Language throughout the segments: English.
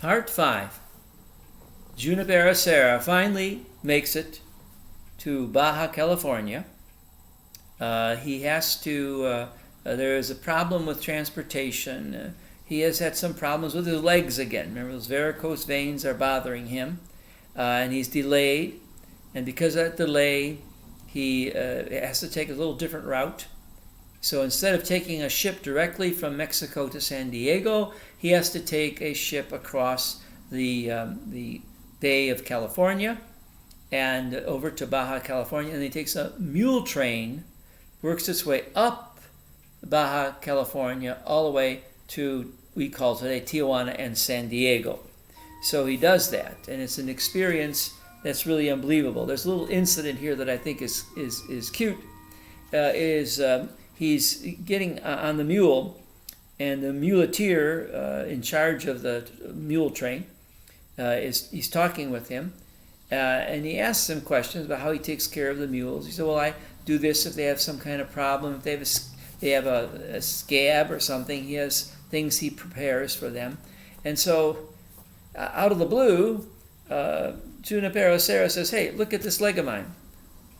Part 5. Junipero Serra finally makes it to Baja California. He has to, there is a problem with transportation. He has had some problems with his legs again. Remember, those varicose veins are bothering him. And he's delayed. And because of that delay, he has to take a little different route. So instead of taking a ship directly from Mexico to San Diego, he has to take a ship across the Bay of California and over to Baja California. And he takes a mule train, works its way up Baja California all the way to, we call today, Tijuana and San Diego. So he does that, and it's an experience that's really unbelievable. There's a little incident here that I think is cute. He's getting on the mule, and the muleteer in charge of the mule train he's talking with him, and he asks him questions about how he takes care of the mules. He said, "Well, I do this if they have some kind of problem. If they have a scab or something, he has things he prepares for them." And so, out of the blue, Junipero Serra says, "Hey, look at this leg of mine."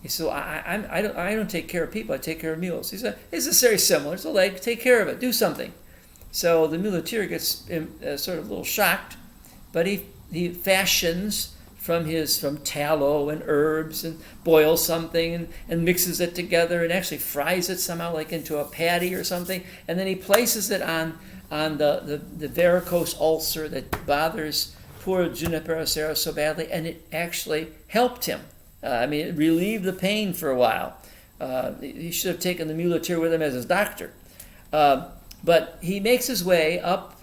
He said, I don't take care of people, I take care of mules. He said, "It's very similar. It's a leg, take care of it, do something." So the muleteer gets sort of a little shocked, but he fashions from tallow and herbs and boils something and mixes it together and actually fries it somehow like into a patty or something, and then he places it on the varicose ulcer that bothers poor Junipero Serra so badly, and it actually helped him. It relieved the pain for a while. He should have taken the muleteer with him as his doctor. But he makes his way up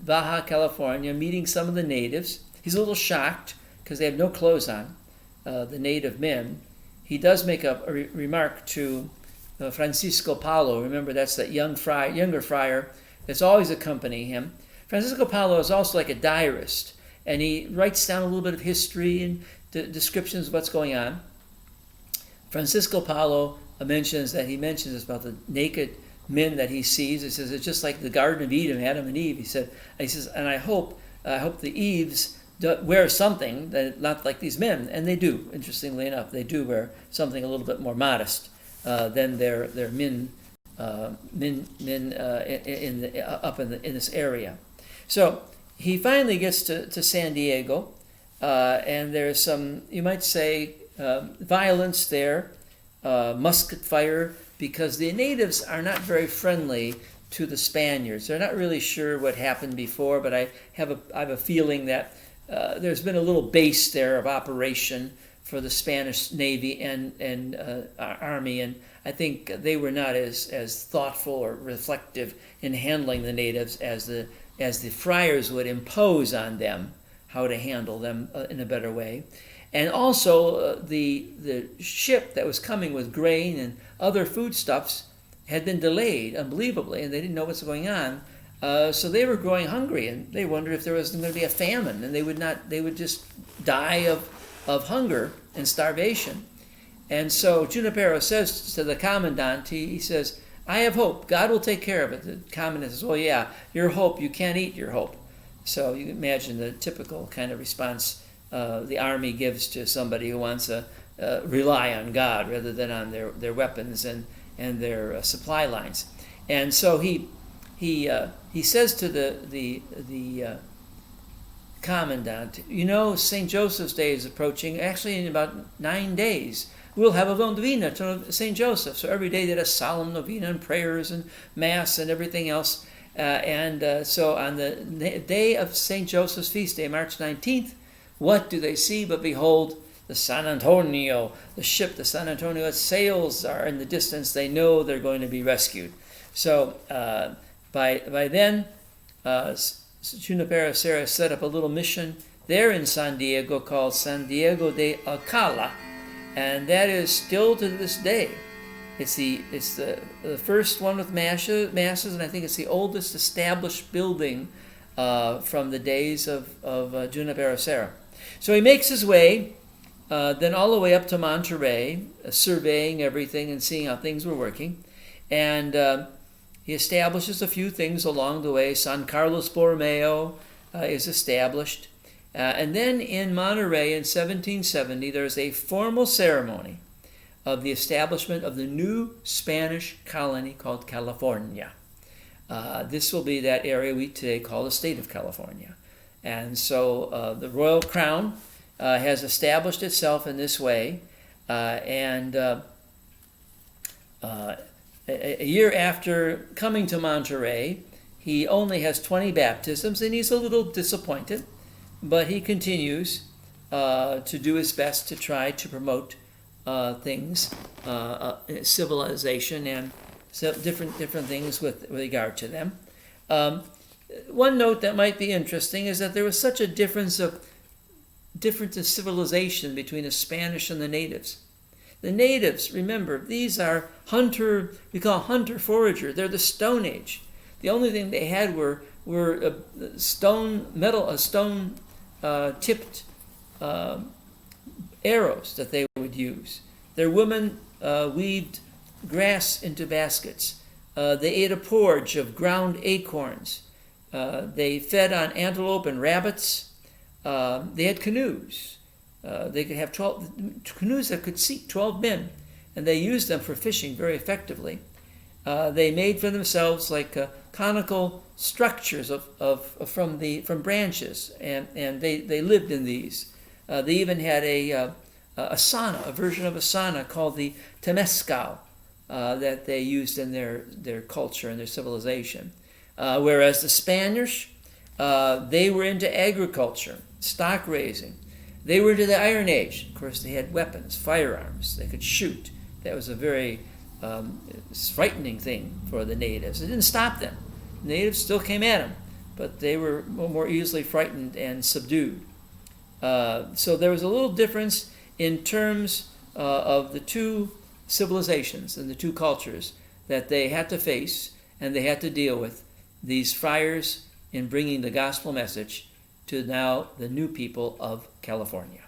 Baja California, meeting some of the natives. He's a little shocked because they have no clothes on, the native men. He does make a remark to Francisco Paulo. Remember, that's that younger friar that's always accompanying him. Francisco Paulo is also like a diarist, and he writes down a little bit of history and descriptions of what's going on. Francisco Paulo mentions about the naked men that he sees. He says it's just like the Garden of Eden, Adam and Eve. He says, and I hope the Eves wear something that not like these men, and they do. Interestingly enough, they do wear something a little bit more modest than their men in this area. So he finally gets to San Diego. And there's some, you might say, violence there, musket fire, because the natives are not very friendly to the Spaniards. They're not really sure what happened before, but I have a feeling that there's been a little base there of operation for the Spanish Navy and Army, and I think they were not as thoughtful or reflective in handling the natives as the friars would impose on them how to handle them in a better way. And also the ship that was coming with grain and other foodstuffs had been delayed unbelievably, and they didn't know what's going on. So they were growing hungry, and they wondered if there was going to be a famine, and they would just die of hunger and starvation. And so Junipero says to the commandant, he says, "I have hope. God will take care of it." The commandant says, "Well, yeah, your hope, you can't eat your hope." So you can imagine the typical kind of response the Army gives to somebody who wants to rely on God rather than on their weapons and their supply lines. And so he says to the commandant, St. Joseph's Day is approaching. Actually, in about 9 days, we'll have a novena to St. Joseph. So every day they had a solemn novena and prayers and Mass and everything else. So on the day of St. Joseph's feast day, March 19th, what do they see but behold the San Antonio, the ship, the San Antonio, its sails are in the distance. They know they're going to be rescued. So by then, Junipero Serra set up a little mission there in San Diego called San Diego de Alcala, and that is still to this day. It's the first one with masses, and I think it's the oldest established building from the days of Junipero Serra. So he makes his way then all the way up to Monterey, surveying everything and seeing how things were working. And he establishes a few things along the way. San Carlos Borromeo, is established. And then in Monterey in 1770, there's a formal ceremony of the establishment of the new Spanish colony called California. This will be that area we today call the state of California. And so the royal crown has established itself in this way. A year after coming to Monterey, he only has 20 baptisms, and he's a little disappointed, but he continues to do his best to try to promote things, civilization, and different things with regard to them. One note that might be interesting is that there was such a difference in civilization between the Spanish and the natives. The natives, remember, these are we call hunter-forager. They're the Stone Age. The only thing they had were stone-tipped arrows that they would use. Their women weaved grass into baskets. They ate a porridge of ground acorns. They fed on antelope and rabbits. They had canoes. They could have 12 canoes that could seat 12 men, and they used them for fishing very effectively. They made for themselves like conical structures from branches, and they lived in these. They even had a sauna, a version of a sauna called the temescal, that they used in their culture and their civilization. Whereas the Spanish, they were into agriculture, stock raising. They were into the Iron Age. Of course, they had weapons, firearms. They could shoot. That was a very frightening thing for the natives. It didn't stop them. The natives still came at them, but they were more easily frightened and subdued. So there was a little difference in terms of the two civilizations and the two cultures that they had to face and they had to deal with, these friars in bringing the gospel message to now the new people of California.